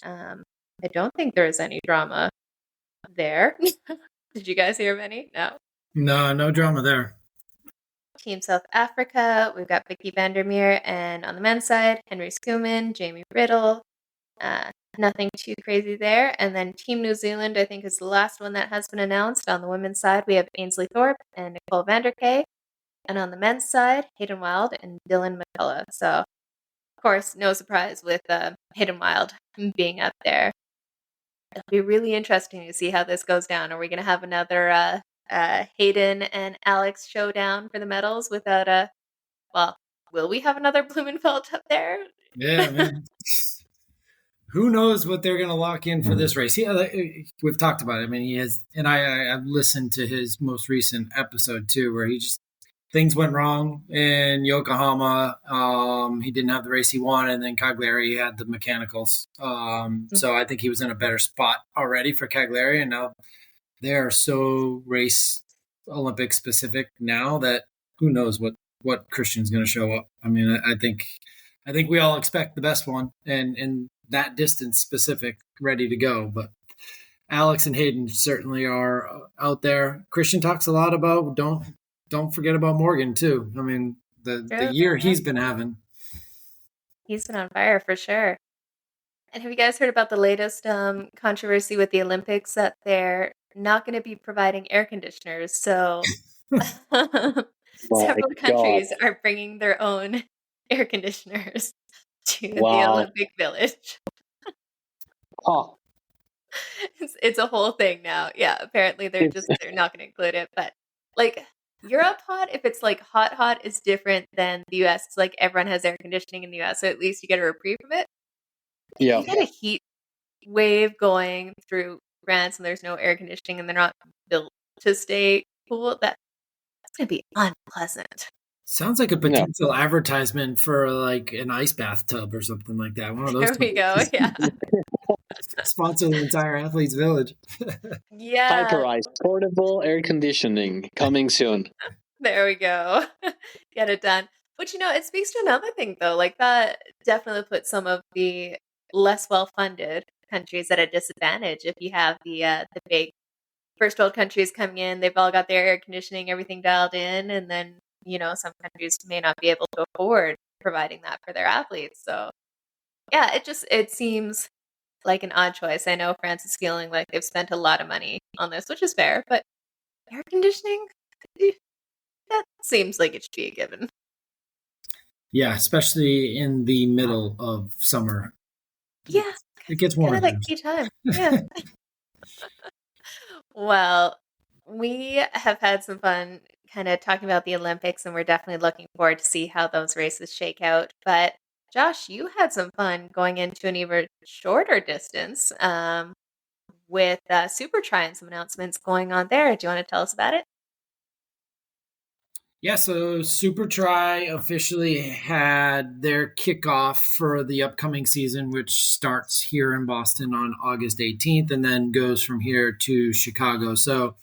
I don't think there is any drama there. Did you guys hear of any? No. No drama there. Team South Africa, we've got Vicky Vandermeer, and on the men's side, Henry Schoeman, Jamie Riddle. Nothing too crazy there. And then Team New Zealand, I think, is the last one that has been announced. On the women's side, we have Ainsley Thorpe and Nicole Vanderkay. And on the men's side, Hayden Wild and Dylan McCullough. So, of course, no surprise with Hayden Wild being up there. It'll be really interesting to see how this goes down. Are we going to have another Hayden and Alex showdown for the medals without will we have another Blumenfeld up there? Yeah, man. Who knows what they're going to lock in for this race? We've talked about it. I mean, he has, and I've listened to his most recent episode too, where things went wrong in Yokohama. He didn't have the race he wanted, and then Cagliari had the mechanicals. So I think he was in a better spot already for Cagliari, and now they are so race Olympic specific now that who knows what Christian's going to show up. I mean, I think we all expect the best one, and that distance specific, ready to go. But Alex and Hayden certainly are out there. Christian talks a lot about don't forget about Morgan too. I mean, the year he's been having. He's been on fire for sure. And have you guys heard about the latest controversy with the Olympics that they're not going to be providing air conditioners? So several countries are bringing their own air conditioners to the Olympic Village. Oh. It's a whole thing now. Yeah, apparently they're not going to include it. But like Europe hot, if it's like hot is different than the US. It's like everyone has air conditioning in the US, so at least you get a reprieve from it. Yeah. You get a heat wave going through France and there's no air conditioning and they're not built to stay cool. That's going to be unpleasant. Sounds like a potential advertisement for like an ice bathtub or something like that. One of those. There we go. Yeah. Sponsor the entire athletes village. Yeah. Hyperized portable air conditioning coming soon. There we go. Get it done. But it speaks to another thing though. Like that definitely puts some of the less well-funded countries at a disadvantage. If you have the big first world countries coming in, they've all got their air conditioning, everything dialed in, and then some countries may not be able to afford providing that for their athletes. So yeah, it seems like an odd choice. I know France is feeling like they've spent a lot of money on this, which is fair, but air conditioning, that seems like it should be a given. Yeah, especially in the middle of summer. Yeah. It gets warmer. Kind of like tea time. Yeah. Well, we have had some fun kind of talking about the Olympics, and we're definitely looking forward to see how those races shake out. But Josh, you had some fun going into an even shorter distance with SuperTri and some announcements going on there. Do you want to tell us about it? Yeah, so SuperTri officially had their kickoff for the upcoming season, which starts here in Boston on August 18th and then goes from here to Chicago. So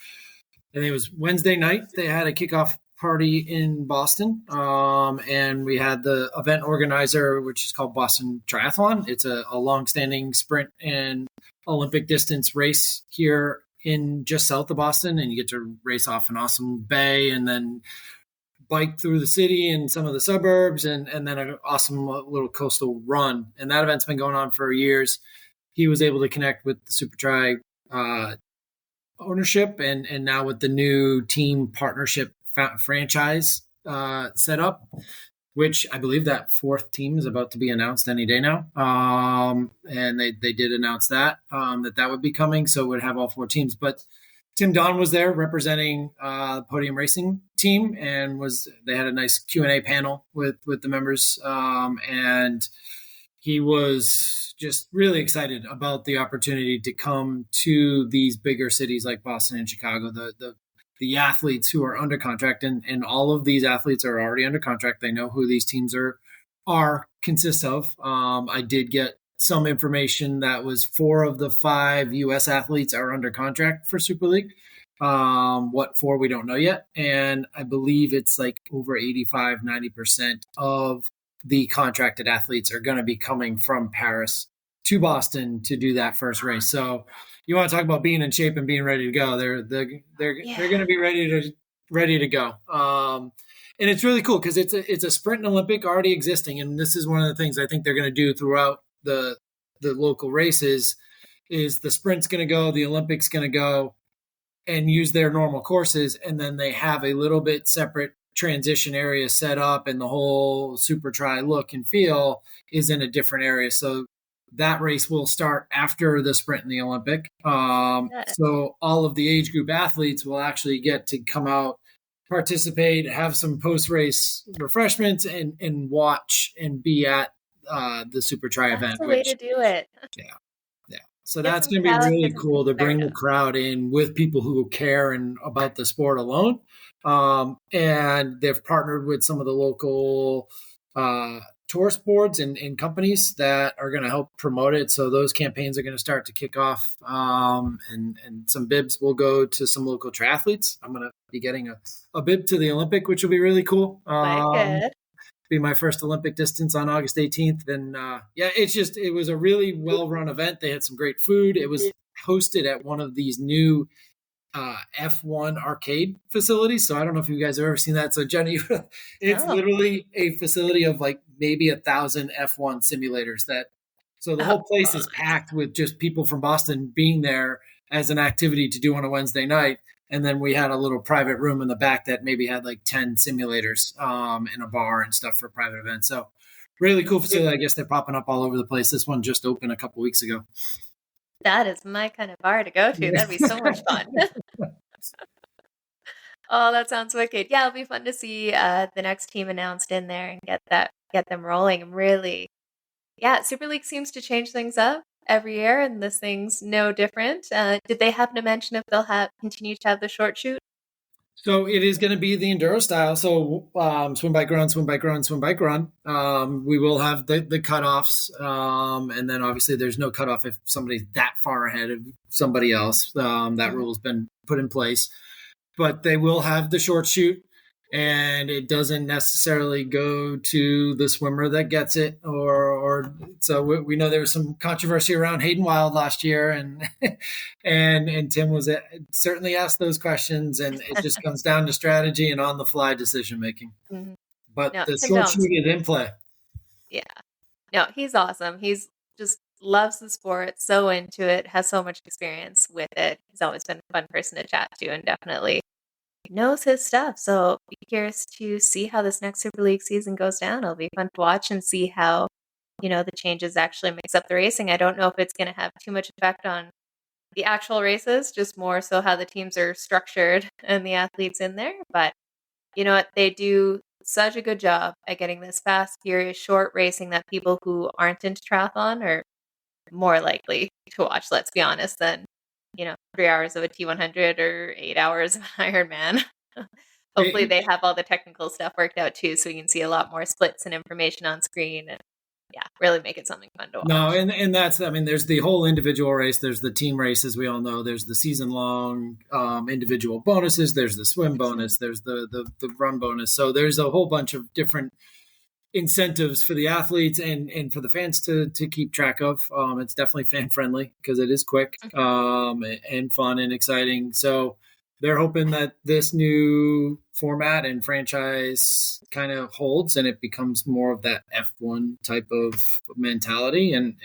I think it was Wednesday night. They had a kickoff party in Boston, and we had the event organizer, which is called Boston Triathlon. It's a long-standing sprint and Olympic distance race here in just south of Boston, and you get to race off an awesome bay and then bike through the city and some of the suburbs, and then an awesome little coastal run. And that event's been going on for years. He was able to connect with the SuperTri ownership and now with the new team partnership franchise set up, which I believe that fourth team is about to be announced any day now. And they did announce that would be coming. So it would have all four teams. But Tim Don was there representing Podium Racing team, and they had a nice Q&A panel with the members. And he was just really excited about the opportunity to come to these bigger cities like Boston and Chicago, the athletes who are under contract, and all of these athletes are already under contract. They know who these teams consist of. I did get some information that was 4 of the 5 U.S. athletes are under contract for Super League. What for, we don't know yet. And I believe it's like over 85-90% of the contracted athletes are going to be coming from Paris to Boston to do that first race. So you want to talk about being in shape and being ready to go. They're going to be ready to go. And it's really cool because it's a sprint and Olympic already existing. And this is one of the things I think they're going to do throughout the local races is the sprint's going to go, the Olympics going to go and use their normal courses. And then they have a little bit separate transition area set up, and the whole SuperTri look and feel is in a different area. So that race will start after the sprint and the Olympic. So all of the age group athletes will actually get to come out, participate, have some post-race refreshments, and watch and be at the SuperTri event. That's the way to do it. Yeah. So that's going to be really cool to bring the crowd in with people who care and about the sport alone. And they've partnered with some of the local tourist boards and companies that are going to help promote it. So those campaigns are going to start to kick off. And some bibs will go to some local triathletes. I'm going to be getting a bib to the Olympic, which will be really cool. Good. Be my first Olympic distance on August 18th. And it was a really well-run event. They had some great food. It was hosted at one of these new F1 arcade facilities. So I don't know if you guys have ever seen that. So Jenny, it's literally a facility of like maybe 1,000 F1 simulators so the whole place is packed with just people from Boston being there as an activity to do on a Wednesday night. And then we had a little private room in the back that maybe had like 10 simulators and a bar and stuff for private events. So really cool facility. I guess they're popping up all over the place. This one just opened a couple weeks ago. That is my kind of bar to go to. That'd be so much fun. Oh, that sounds wicked. Yeah, it'll be fun to see the next team announced in there and get them rolling. I'm really, Super League seems to change things up every year, and this thing's no different. Did they happen to mention if they'll continue to have the short shoot? So it is going to be the enduro style. So swim, bike, run, swim, bike, run, swim, bike, run. We will have the cutoffs. And then obviously there's no cutoff if somebody's that far ahead of somebody else. That rule has been put in place. But they will have the short shoot. And it doesn't necessarily go to the swimmer that gets it, or so we know there was some controversy around Hayden Wild last year, and Tim was certainly asked those questions, and it just comes down to strategy and on the fly decision making. Mm-hmm. But the short shoot is in play. Yeah, no, he's awesome. He's just loves the sport, so into it, has so much experience with it. He's always been a fun person to chat to, and definitely knows his stuff. So be curious to see how this next Super League season goes down. It'll be fun to watch and see how, the changes actually mix up the racing. I don't know if it's going to have too much effect on the actual races, just more so how the teams are structured and the athletes in there. But you know what? They do such a good job at getting this fast, furious, short racing that people who aren't into triathlon are more likely to watch, let's be honest, than 3 hours of a T100 or 8 hours of an Ironman. Hopefully they have all the technical stuff worked out too, so we can see a lot more splits and information on screen and really make it something fun to watch. No, and that's, there's the whole individual race. There's the team race, as we all know. There's the season long individual bonuses. There's the swim bonus. There's the run bonus. So there's a whole bunch of different incentives for the athletes and for the fans to keep track of. It's definitely fan friendly because it is quick and fun and exciting. So they're hoping that this new format and franchise kind of holds and it becomes more of that F1 type of mentality and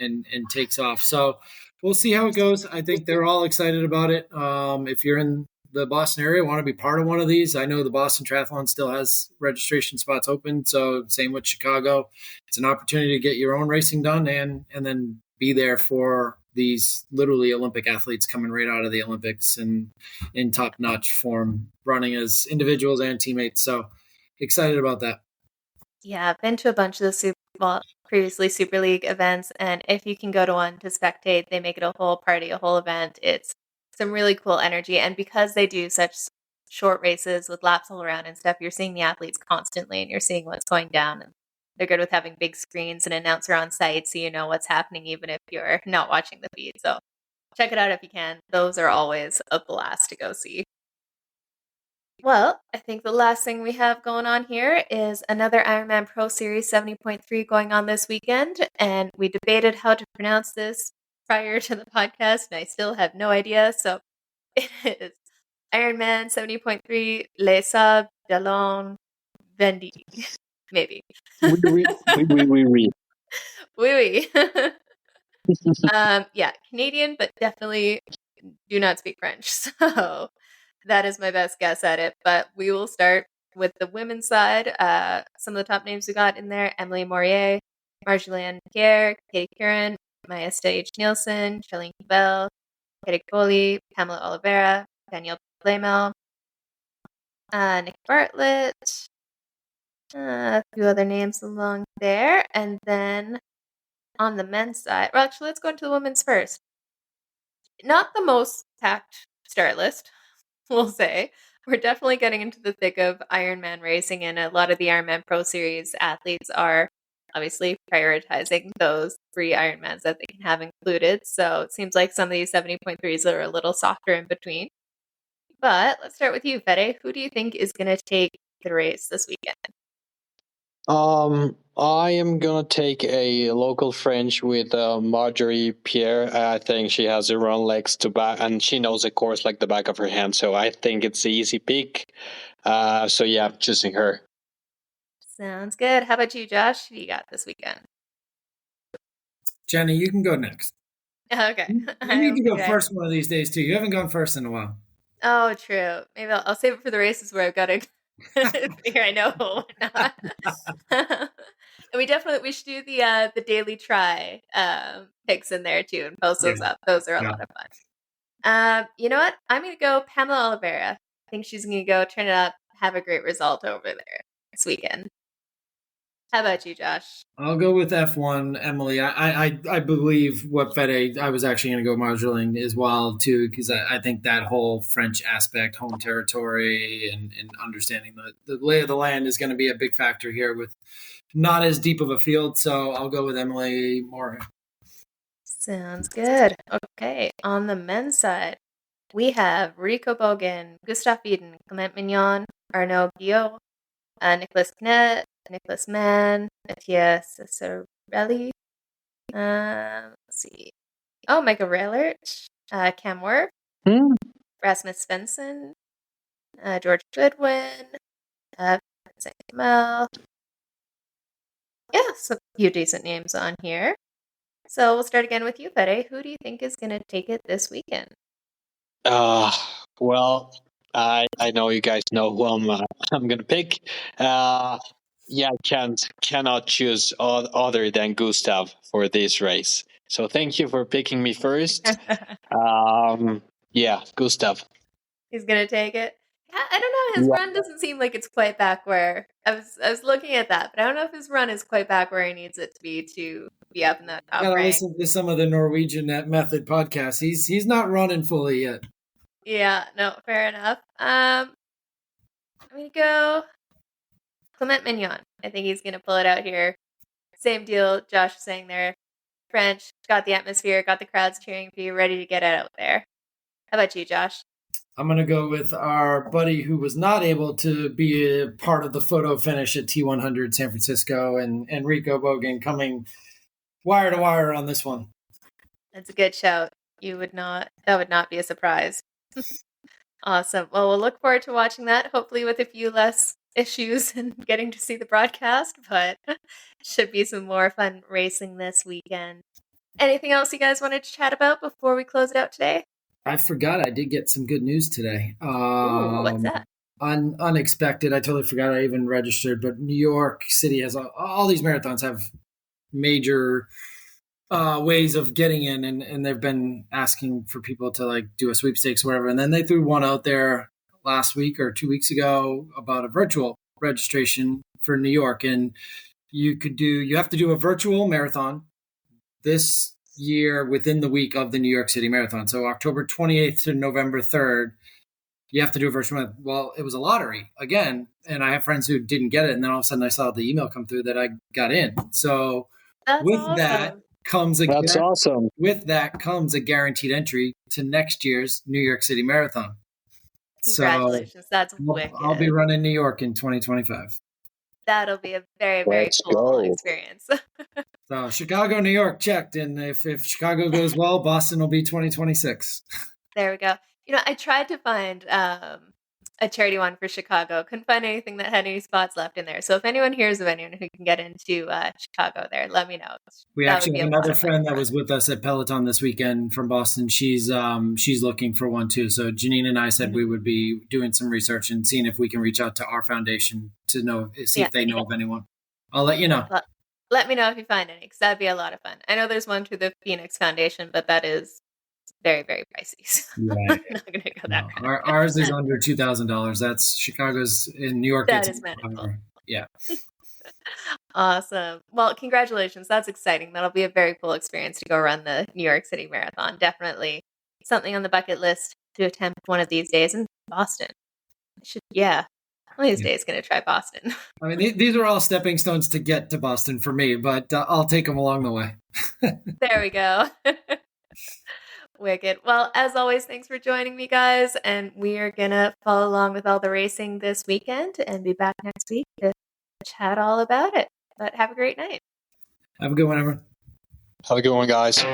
takes off. So we'll see how it goes. I think they're all excited about it. If you're in the Boston area, want to be part of one of these, I know the Boston Triathlon still has registration spots open. So same with Chicago. It's an opportunity to get your own racing done and then be there for these literally Olympic athletes coming right out of the Olympics and in top-notch form, running as individuals and teammates. So excited about that. Yeah, I've been to a bunch of the previously Super League events, and if you can go to one to spectate, they make it a whole party, a whole event. It's some really cool energy, and because they do such short races with laps all around and stuff, you're seeing the athletes constantly, and you're seeing what's going down. And they're good with having big screens and announcer on site, so you know what's happening even if you're not watching the feed. So check it out if you can. Those are always a blast to go see. Well, I think the last thing we have going on here is another Ironman Pro Series 70.3 going on this weekend, and we debated how to pronounce this prior to the podcast, and I still have no idea. So it is Ironman 70.3 Les Sables-d'Olonne Vendée. Maybe. We. Oui. Yeah, Canadian, but definitely do not speak French. So that is my best guess at it. But we will start with the women's side. Some of the top names we got in there: Emily Morier, Jenna-Caer, Katie Curran, Maya Stage Nielsen, Charlene Cabell, Katie Coley, Pamela Oliveira, Danielle Blamel, Nick Bartlett, a few other names along there. And then on the men's side, well, actually, let's go into the women's first. Not the most packed start list, we'll say. We're definitely getting into the thick of Ironman racing, and a lot of the Ironman Pro Series athletes are obviously prioritizing those free Ironmans that they can have included. So it seems like some of these 70.3s are a little softer in between. But let's start with you, Fede. Who do you think is going to take the race this weekend? I am gonna take a local French with Marjorie Pierre. I think she has her own legs to back, and she knows the course like the back of her hand. So I think it's an easy pick. So yeah, I'm choosing her. Sounds good. How about you, Josh? Who do you got this weekend? Jenny, you can go next. Okay. You need to go first one of these days, too. You haven't gone first in a while. Oh, true. Maybe I'll save it for the races where I've got to figure I know or not. And we should do the daily try picks in there too and post those up. Those are a lot of fun. You know what? I'm gonna go Pamela Oliveira. I think she's gonna go turn it up, have a great result over there this weekend. How about you, Josh? I'll go with F1, Emily. I believe what Fede. I was actually going to go Marjolaine as well too, because I think that whole French aspect, home territory, and understanding the lay of the land is going to be a big factor here with not as deep of a field. So I'll go with Emily Moore. Sounds good. Okay, on the men's side, we have Rico Bogan, Gustav Eden, Clement Mignon, Arnaud Guillot, Nicholas Knet, Nicholas Mann, Matthias Cesarelli. Let's see. Oh, Micah Raylert, Cam Worth, Rasmus Svensson, George Goodwin, Vincent Kamel. Yeah, so a few decent names on here. So we'll start again with you, Fede. Who do you think is going to take it this weekend? Well, I know you guys know who I'm gonna pick. Yeah, cannot choose other than Gustav for this race. So thank you for picking me first. Yeah, Gustav. He's gonna take it. Yeah, I don't know. His run doesn't seem like it's quite back where I was looking at that, but I don't know if his run is quite back where he needs it to be up in that top rank. Listen to some of the Norwegian Method podcasts. He's not running fully yet. Yeah, no, fair enough. I'm gonna go Clement Mignon. I think he's gonna pull it out here. Same deal Josh was saying there. French, got the atmosphere, got the crowds cheering for you, ready to get it out there. How about you, Josh? I'm going to go with our buddy who was not able to be a part of the photo finish at T100 San Francisco, and Rico Bogan coming wire to wire on this one. That's a good shout. That would not be a surprise. Awesome. Well, we'll look forward to watching that, hopefully with a few less issues and getting to see the broadcast, but it should be some more fun racing this weekend. Anything else you guys wanted to chat about before we close it out today? I forgot I did get some good news today. Ooh, what's that? Unexpected. I totally forgot I even registered, but New York City has all these marathons have major ways of getting in, and they've been asking for people to like do a sweepstakes or whatever. And then they threw one out there last week or 2 weeks ago about a virtual registration for New York. And you have to do a virtual marathon this year within the week of the New York City Marathon. So October 28th to November 3rd, you have to do a virtual. Well, it was a lottery again. And I have friends who didn't get it. And then all of a sudden I saw the email come through that I got in. So That's with awesome. that comes awesome. With that comes a guaranteed entry to next year's New York City Marathon. Congratulations. That's wicked. I'll be running New York in 2025. That'll be a very, very cool experience. So Chicago, New York checked. And if Chicago goes well, Boston will be 2026. There we go. I tried to find a charity one for Chicago. Couldn't find anything that had any spots left in there. So if anyone hears of anyone who can get into Chicago there, let me know. We actually have another friend that was with us at Peloton this weekend from Boston. She's looking for one too. So Janine and I said we would be doing some research and seeing if we can reach out to our foundation to see if they know of anyone. I'll let you know. Let me know if you find any, because that'd be a lot of fun. I know there's one through the Phoenix Foundation, but that is very, very pricey. So right. I'm not going to go that route. Ours is under $2,000. That's Chicago's. In New York. That is manageable. Yeah. Awesome. Well, congratulations. That's exciting. That'll be a very cool experience to go run the New York City Marathon. Definitely something on the bucket list to attempt one of these days in Boston. One of these days going to try Boston. I mean, these are all stepping stones to get to Boston for me, but I'll take them along the way. There we go. Wicked. Well, as always, thanks for joining me, guys. And we are going to follow along with all the racing this weekend and be back next week to chat all about it. But have a great night. Have a good one, everyone. Have a good one, guys.